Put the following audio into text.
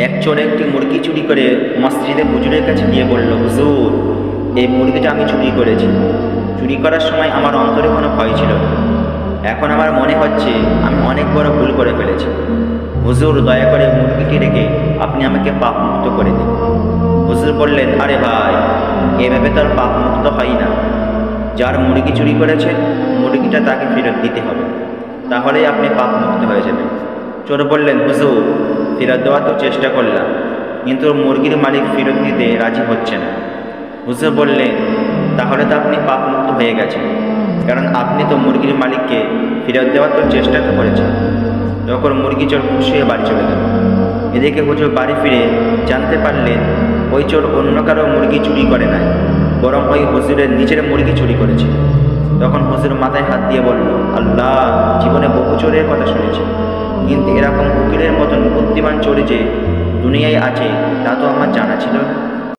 এক চোর একটি মুরগি চুরি করে মসজিদে হুজুরের কাছে গিয়ে বলল, হুজুর, এই মুরগিটা আমি চুরি করেছি। চুরি করার সময় আমার অন্তরে কোনো ভয় ছিল না। এখন আমার মনে হচ্ছে আমি অনেক বড় ভুল করে ফেলেছি। হুজুর, দয়া করে মুরগিটি রেখে আপনি আমাকে পাপ মুক্ত করে দিন। হুজুর বললেন, আরে ভাই, এভাবে তো আর পাপ মুক্ত হয় না। যার মুরগি চুরি করেছে মুরগিটা তাকে ফেরত দিতে হবে, তাহলেই আপনি পাপ মুক্ত হয়ে যাবেন। চোর বললেন, হুজুর, ফেরত দেওয়ার তো চেষ্টা করলাম, কিন্তু মুরগির মালিক ফেরত দিতে রাজি হচ্ছে না। হুজুর বললেন, তাহলে তো আপনি পাপ মুক্ত হয়ে গেছেন, কারণ আপনি তো মুরগির মালিককে ফেরত দেওয়ার তো চেষ্টা তো করেছেন। তখন মুরগি চোর খুশি হয়ে বাড়ি চলে গেল। এদিকে হুজুর বাড়ি ফিরে জানতে পারলেন ওই চোর অন্য কারো মুরগি চুরি করে নাই, বরং ওই হুজুরের নিজের মুরগি চুরি করেছে। তখন হুজুর মাথায় হাত দিয়ে বলল, আল্লাহ, জীবনে বহু চোরের কথা শুনেছি, কিন্তু এরকম উকিলের মতন বুদ্ধিমান চোর যে দুনিয়ায় আছে তা তো আমার জানা ছিল না।